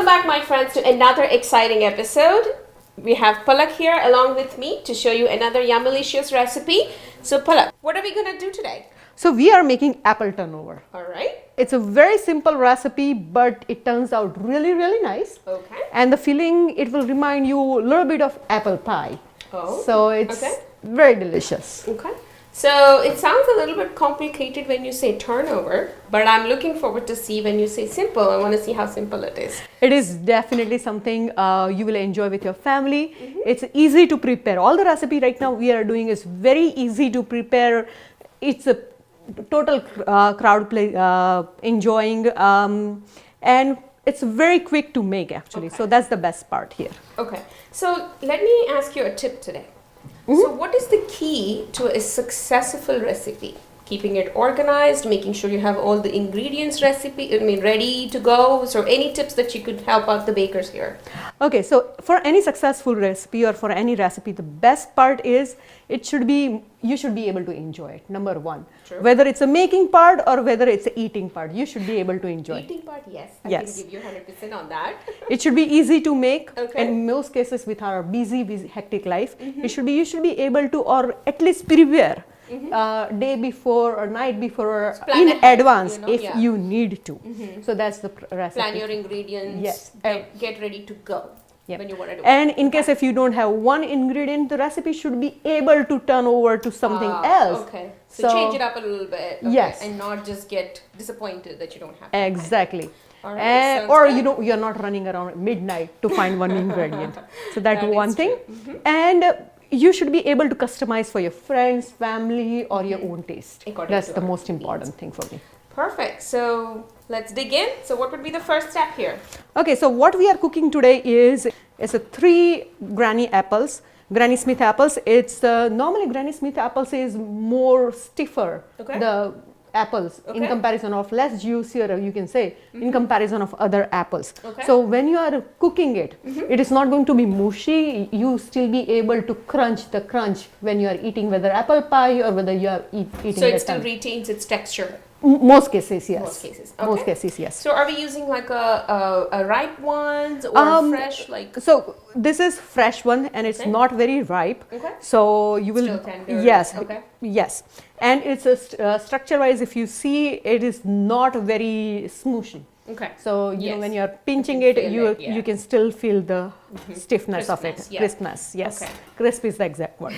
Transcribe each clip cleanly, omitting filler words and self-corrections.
back, my friends, to another exciting episode. We have Palak here along with me to show you another yummalicious recipe. So Palak, what are we going to do today? So we are making apple turnover. All right. It's a very simple recipe, but it turns out really, really nice. Okay. And the filling, it will remind you a little bit of apple pie. Oh. So it's very delicious. Okay. So it sounds a little bit complicated when you say turnover, but I'm looking forward to see when you say simple. I want to see how simple it is. It is definitely something you will enjoy with your family. It's easy to prepare. All the recipe right now we are doing is very easy to prepare. It's a total crowd play enjoying, and it's very quick to make actually. Okay. So that's the best part here. Okay. So let me ask you a tip today. So what is the key to a successful recipe? Keeping it organized, making sure you have all the ingredients ready to go. So any tips that you could help out the bakers here? Okay, so for any successful recipe or for any recipe, the best part is you should be able to enjoy it, number one. True. Whether it's a making part or whether it's a eating part, you should be able to enjoy it. Eating part, yes. I Yes. can give you 100% on that. It should be easy to make. Okay. In most cases with our busy hectic life, you should be able to, or at least prepare day before or night before plan in ahead, advance if yeah. you need to. So that's the recipe. Plan your ingredients. Yes. Get ready to go Yep. when you want to do And in case if you don't have one ingredient, the recipe should be able to turn over to something else. Okay. So change it up a little bit. Okay. Yes. And not just get disappointed that you don't have Exactly. All right, sounds Or good. you're not running around midnight to find one ingredient. So that's That one is thing. And you should be able to customize for your friends, family, or your own taste. According That's to the our most needs. important thing for me. Perfect. So let's dig in. So what would be the first step here? Okay, so what we are cooking today is a 3 Granny apples. Granny Smith apples. It's normally Granny Smith apples is more stiffer. Okay. The apples in Okay. comparison of less juicier, you can say, in comparison of other apples. Okay. So when you are cooking it, it is not going to be mushy. You still be able to crunch the crunch when you are eating, whether apple pie or whether you are eating. So it the still tongue. retains its texture. Most cases, yes. Most cases. Most Okay. cases, yes. So are we using like a ripe ones or fresh like? So this is fresh one and it's Okay. not very ripe. Okay. So you will Still tender. yes, Okay. yes, and it's a structure wise. If you see, it is not very smooshy. Okay. So you know Yes. when you are pinching can it, feel you it, yeah. you can still feel the stiffness of it, Crispness, yeah. crispness. Yes, Okay. crisp is the exact word.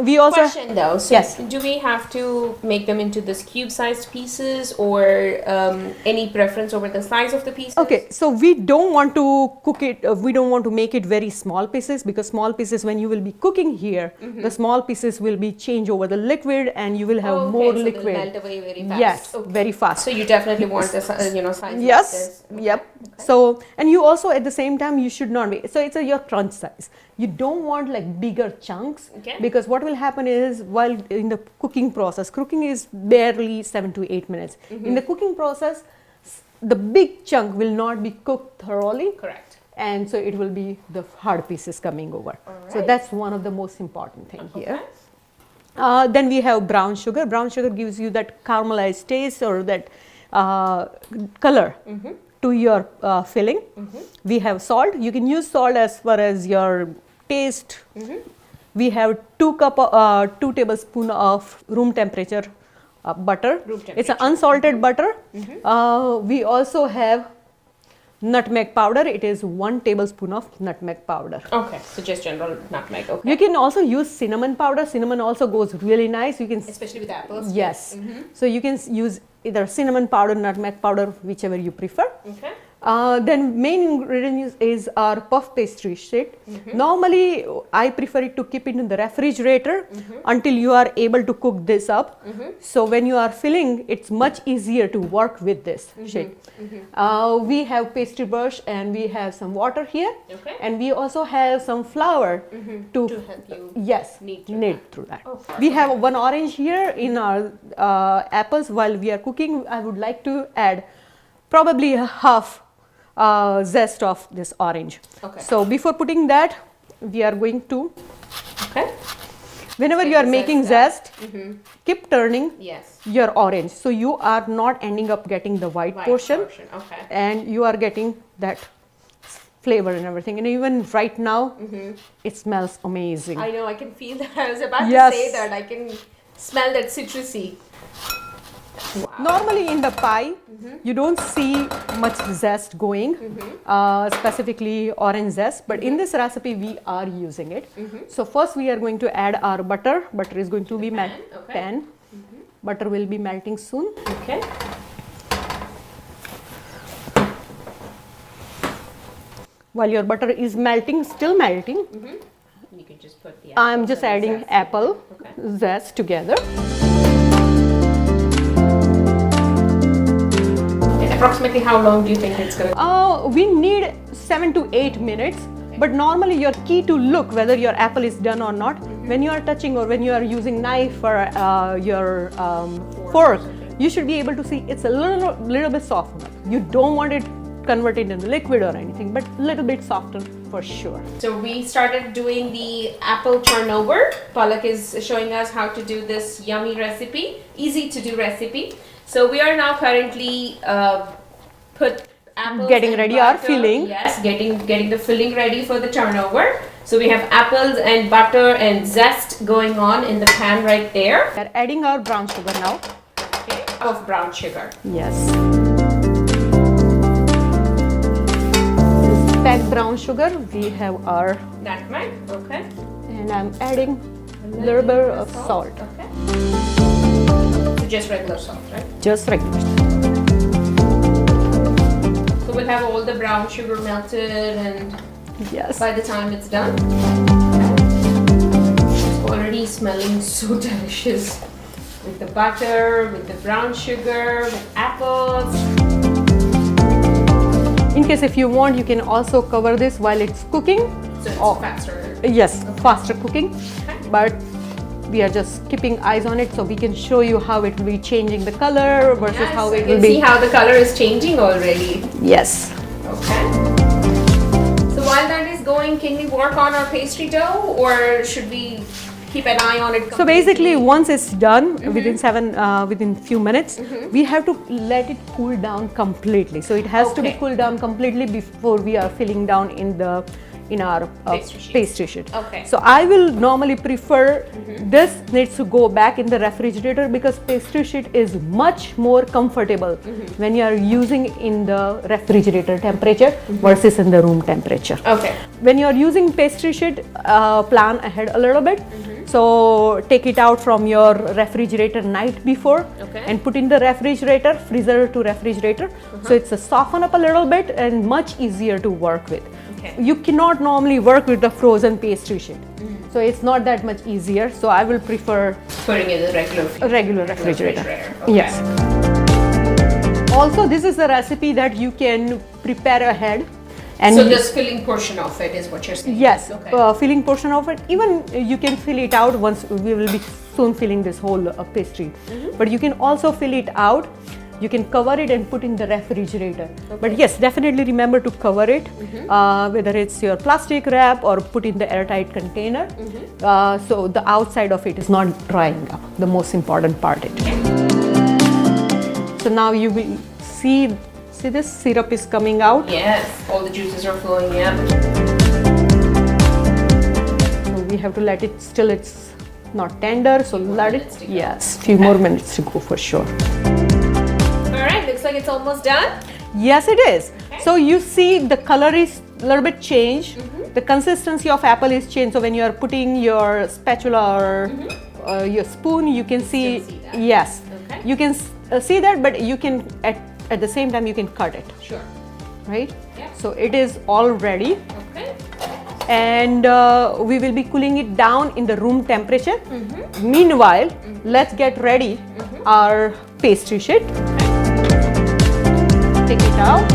We also Question though. So Yes. do we have to make them into this cube-sized pieces or any preference over the size of the pieces? okay. So we don't want to cook it. We don't want to make it very small pieces because small pieces when you will be cooking here, the small pieces will be changed over the liquid and you will have Okay, more so they'll liquid. melt away very fast. Yes, Okay. very fast. So you definitely want the size Yes, like this. yep. So, and you also at the same time you should not be, so it's your crunch size. You don't want like bigger chunks Okay. because what will happen is while in the cooking process, cooking is barely 7 to 8 minutes. In the cooking process, the big chunk will not be cooked thoroughly. Correct. And so it will be the hard pieces coming over. So Alright. that's one of the most important thing here. Okay. Then we have brown sugar. Brown sugar gives you that caramelized taste or that color to your filling. We have salt. You can use salt as far as your taste. We have 2 tablespoons of room temperature butter. Room It's an temperature. unsalted butter. We also have nutmeg powder. It is 1 tablespoon of nutmeg powder. Okay. So just general nutmeg. Okay. You can also use cinnamon powder. Cinnamon also goes really nice. You can Especially with apples. yes. So you can use either cinnamon powder, nutmeg powder, whichever you prefer. Okay. Then main ingredient is our puff pastry sheet. Normally, I prefer it to keep it in the refrigerator until you are able to cook this up. So when you are filling, it's much easier to work with this sheet. We have pastry brush and we have some water here, Okay. and we also have some flour To help you. yes knead through knead through that. Oh, We have 1 orange here in our apples. While we are cooking, I would like to add probably a half zest of this orange. Okay. So before putting that, we are going to Okay. Whenever Get you are the making zest zest, keep turning Yes. your orange. So you are not ending up getting the white portion, Okay. and you are getting that flavor and everything. And even right now, it smells amazing. I know, I can feel that. I was about Yes. to say that. I can smell that citrusy. Wow. Normally in the pie, you don't see much zest going, specifically orange zest, but in this recipe we are using it. So first we are going to add our butter. Butter is going to be pan, okay. pan. Butter will be melting soon. Okay. While your butter is melting, still melting, You can just put the I'm just apples and adding zest. apple Okay. zest together. And approximately how long do you think it's going to We need 7 to 8 minutes, but normally your key to look whether your apple is done or not, when you are touching or when you are using knife or your fork, you should be able to see it's a little bit softer. You don't want it converted into liquid or anything, but a little bit softer for sure. So we started doing the apple turnover. Palak is showing us how to do this yummy recipe, easy to do recipe. So we are now currently put apples Getting and ready our butter. filling. Yes, getting the filling ready for the turnover. So we have apples and butter and zest going on in the pan right there. We are adding our brown sugar now. Okay, of brown sugar. Yes. Packed brown sugar, we have our, Nutmeg. Okay. and I'm adding a little bit of salt. Okay. So just regular salt, right? Just regular. So we'll have all the brown sugar melted, and Yes. by the time it's done, it's already smelling so delicious with the butter, with the brown sugar, with apples. In case if you want, you can also cover this while it's cooking. So it's Oh. faster. Yes, faster cooking. Okay. But we are just keeping eyes on it so we can show you how it will be changing the color versus Yes, how I it can will see be. how the color is changing already. Yes. Okay. So while that is going, can we work on our pastry dough, or should we keep an eye on it? So basically, completely? once it's done within few minutes, we have to let it cool down completely. So it has to be Okay. cooled down completely before we are filling down in our pastry sheet. Okay. So I will normally prefer this needs to go back in the refrigerator because pastry sheet is much more comfortable when you are using in the refrigerator temperature versus in the room temperature. Okay. When you are using pastry sheet, plan ahead a little bit. So take it out from your refrigerator night before Okay. and put in the refrigerator, freezer to refrigerator. So it's a soften up a little bit and much easier to work with. Okay. You cannot normally work with the frozen pastry sheet. So it's not that much easier. So I will prefer Putting in the a regular refrigerator. Okay. Yes. Also, this is a recipe that you can prepare ahead. And So this filling portion of it is what you're saying? yes, Okay. filling portion of it. Even you can fill it out once we will be soon filling this whole pastry. But you can also fill it out. You can cover it and put in the refrigerator. But yes, definitely remember to cover it, whether it's your plastic wrap or put in the airtight container. So the outside of it is not drying up. The most important part. So now you will see this syrup is coming out. Yes, all the juices are flowing out. So we have to let it still. It's not tender, so let it. minutes to go. Yes, few more minutes to go for sure. All right, looks like it's almost done. Yes, it is. So you see the color is a little bit changed. The consistency of apple is changed. So when you are putting your spatula or your spoon, you can see. see that. Yes, Okay. you can see that, but you can at the same time you can cut it, Sure. right? Yeah. So it is all ready. Okay. And we will be cooling it down in the room temperature. Meanwhile, let's get ready our pastry sheet. Take it out.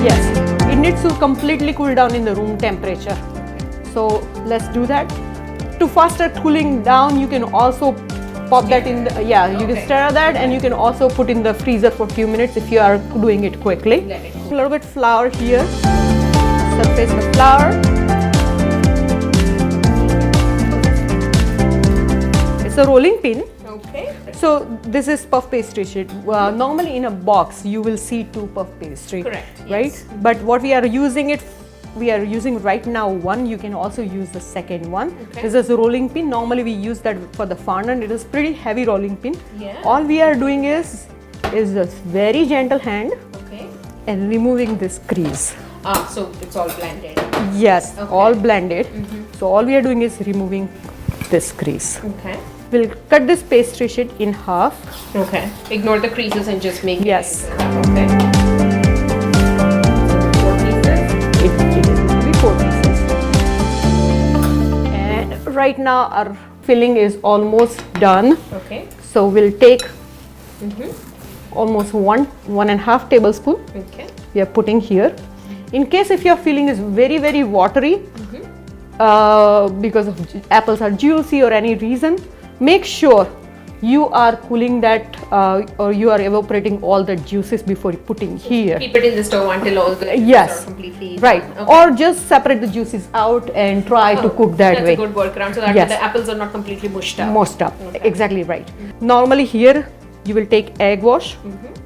Yes, it needs to completely cool down in the room temperature. So let's do that. To faster cooling down, you can also pop that in the, you can stir that, and you can also put in the freezer for a few minutes if you are doing it quickly. Let it A little bit flour here, surface the flour. it's a rolling pin. Okay. So this is puff pastry sheet. Normally in a box you will see 2 puff pastry. Correct, Right? yes. But what we are using right now one. You can also use the second one. Okay. This is a rolling pin. Normally we use that for the fondant. It is pretty heavy rolling pin. Yeah. All we are doing is this very gentle hand Okay. and removing this crease. So it's all blended. Yes, Okay. all blended. So all we are doing is removing this crease. Okay. We'll cut this pastry sheet in half. Okay. Ignore the creases and just make Yes. it. Okay. 4 pieces. It will be 4 pieces. And right now our filling is almost done. Okay. So we'll take almost 1.5 tablespoon. Okay. We are putting here. In case if your filling is very very watery, because of apples are juicy or any reason, make sure you are cooling that or you are evaporating all the juices before putting here. Keep it in the stove until all the juices Yes, are completely right. done. Okay. Or just separate the juices out and try to cook that That's way. a good workaround so that Yes. the apples are not completely mushed up. Most up. Okay. Exactly right. Normally here you will take egg wash,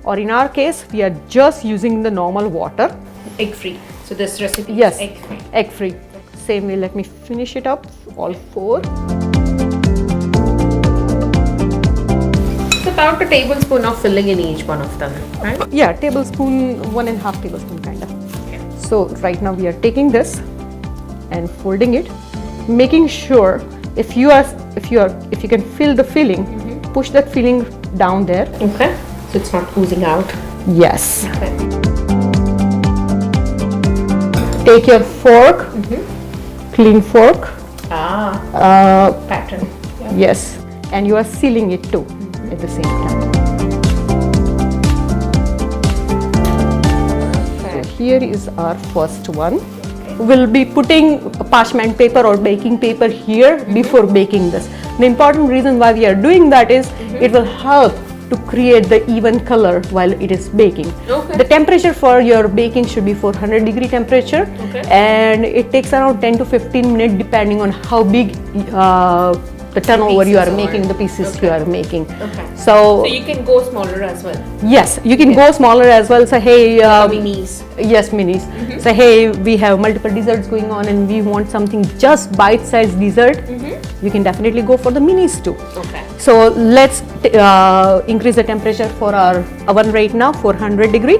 or in our case we are just using the normal water. Egg free. So this recipe Yes, is egg free. egg free. Same way, let me finish it up, all 4. It's about a tablespoon of filling in each one of them, right? Yeah, tablespoon, 1.5 tablespoon kind of. Okay. So right now we are taking this and folding it, making sure if you can fill the filling, push that filling down there. Okay. So it's not oozing out. Yes. Okay. Take your fork, clean fork. Pattern. Yeah. Yes, and you are sealing it too at the same time. Okay. So here is our first one. We'll be putting parchment paper or baking paper here before baking this. The important reason why we are doing that is it will help to create the even color while it is baking. Okay. The temperature for your baking should be 400-degree temperature, Okay. and it takes around 10 to 15 minutes depending on how big the turnover you are pieces making, are. the pieces Okay. you are making. Okay. So So you can go smaller as well. yes, you can go smaller as well. So hey, Minis. yes, minis. So hey, we have multiple desserts going on and we want something just bite-sized dessert. You can definitely go for the minis too. Okay. So let's increase the temperature for our oven right now, 400-degree,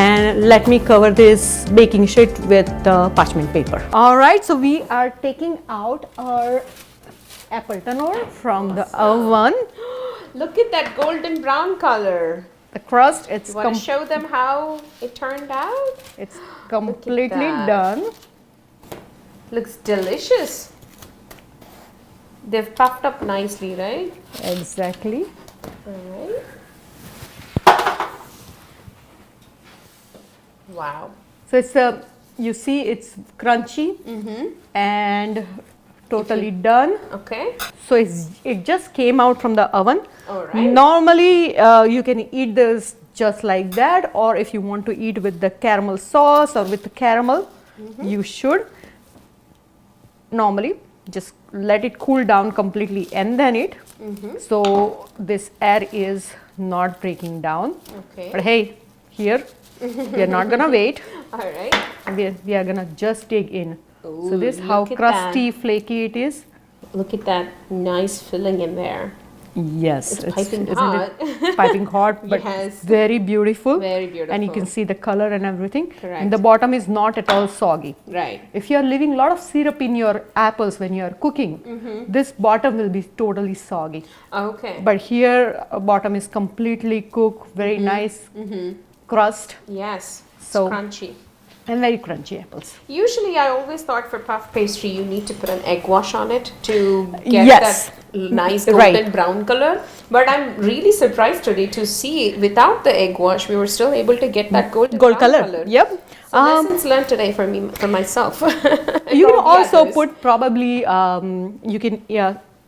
and let me cover this baking sheet with parchment paper. All right, so we are taking out our apple turnover from the oven. Look at that golden brown color. The crust, it's You want to show them how it turned out? it's completely that. done. Looks delicious. They've puffed up nicely, right? Exactly. Alright. Wow. So it's you see it's crunchy and totally done. Okay. So it just came out from the oven. Alright. Normally you can eat this just like that, or if you want to eat with the caramel sauce or with the caramel, you should. Normally just let it cool down completely and then eat. So this air is not breaking down. Okay. But hey, here we are not gonna wait. Alright. We are gonna just dig in. So Ooh, this how look at crusty, flaky it is. Look at that nice filling in there. Yes, It's piping isn't hot. It piping hot, but Yes. very beautiful. Very beautiful. And you can see the color and everything. Correct. And the bottom is not at all soggy. Right. If you are leaving a lot of syrup in your apples when you are cooking, this bottom will be totally soggy. Okay. But here, bottom is completely cooked, very nice crust, Yes. It's So- crunchy. and very crunchy apples. Usually, I always thought for puff pastry, you need to put an egg wash on it to get Yes. that nice Right. golden brown color. But I'm really surprised today to see without the egg wash, we were still able to get that golden Gold brown color. Yep. So lessons learned today for me, for myself. You can Probably also others. put probably you can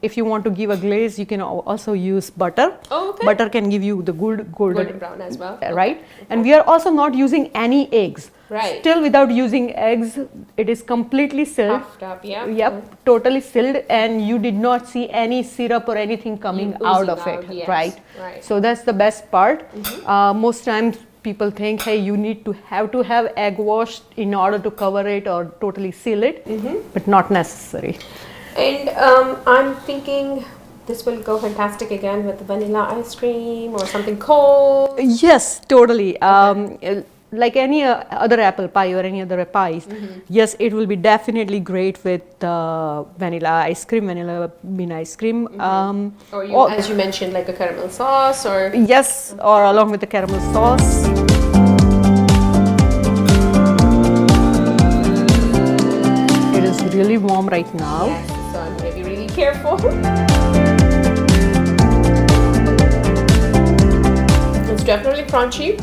if you want to give a glaze, you can also use butter. Oh, okay. Butter can give you the golden Golden brown as well. right? And we are also not using any eggs. Right. Still, without using eggs, it is completely sealed. Puffed up, yeah. Yep, totally sealed, and you did not see any syrup or anything coming out of it, yes. right? Right. So that's the best part. Most times people think, hey, you need to have egg wash in order to cover it or totally seal it, but not necessary. And I'm thinking this will go fantastic again with vanilla ice cream or something cold. Yes, totally. Like any other apple pie or any other pies, yes, it will be definitely great with vanilla ice cream, vanilla bean ice cream. Or as you mentioned, like a caramel sauce or... Yes, or along with the caramel sauce. It is really warm right now. Yes, so I'm going to be really careful. It's definitely crunchy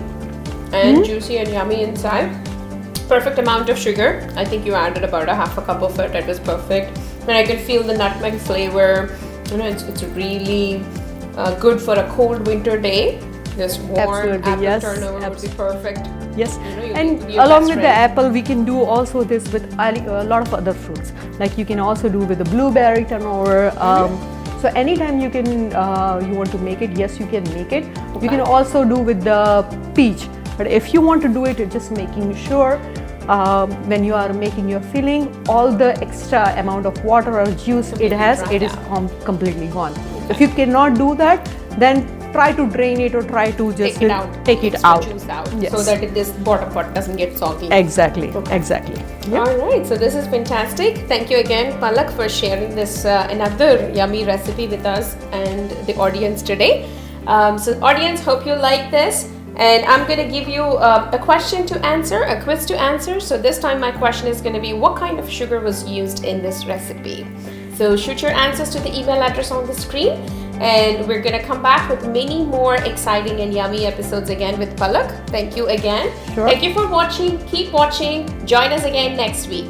and juicy and yummy inside. Perfect amount of sugar. I think you added about a half a cup of it. It was perfect. And I can feel the nutmeg flavor. You know, it's really good for a cold winter day. This warm apple turnover would be perfect. Yes, You know, and you're along best with the friend. apple, we can do also this with a lot of other fruits. Like you can also do with the blueberry turnover. So anytime you can, you want to make it, yes, you can make it. You can also do with the peach. But if you want to do it, just making sure when you are making your filling, all the extra amount of water or juice it has, it is completely gone. If you cannot do that, then try to drain it or try to just take it out. Juice out, yes. so that this bottom part doesn't get soggy. Exactly, exactly. Yep. All right, so this is fantastic. Thank you again, Palak, for sharing this another yummy recipe with us and the audience today. So audience, hope you like this. And I'm going to give you a question to answer, a quiz to answer. So this time my question is going to be, what kind of sugar was used in this recipe? So shoot your answers to the email address on the screen. And we're going to come back with many more exciting and yummy episodes again with Palak. Thank you again. Sure. Thank you for watching. Keep watching. Join us again next week.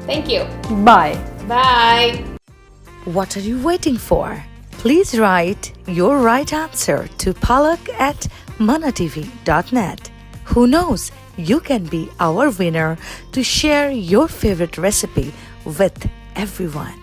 Thank you. Bye. Bye. What are you waiting for? Please write your right answer to palak@manatv.net. Who knows, you can be our winner to share your favorite recipe with everyone.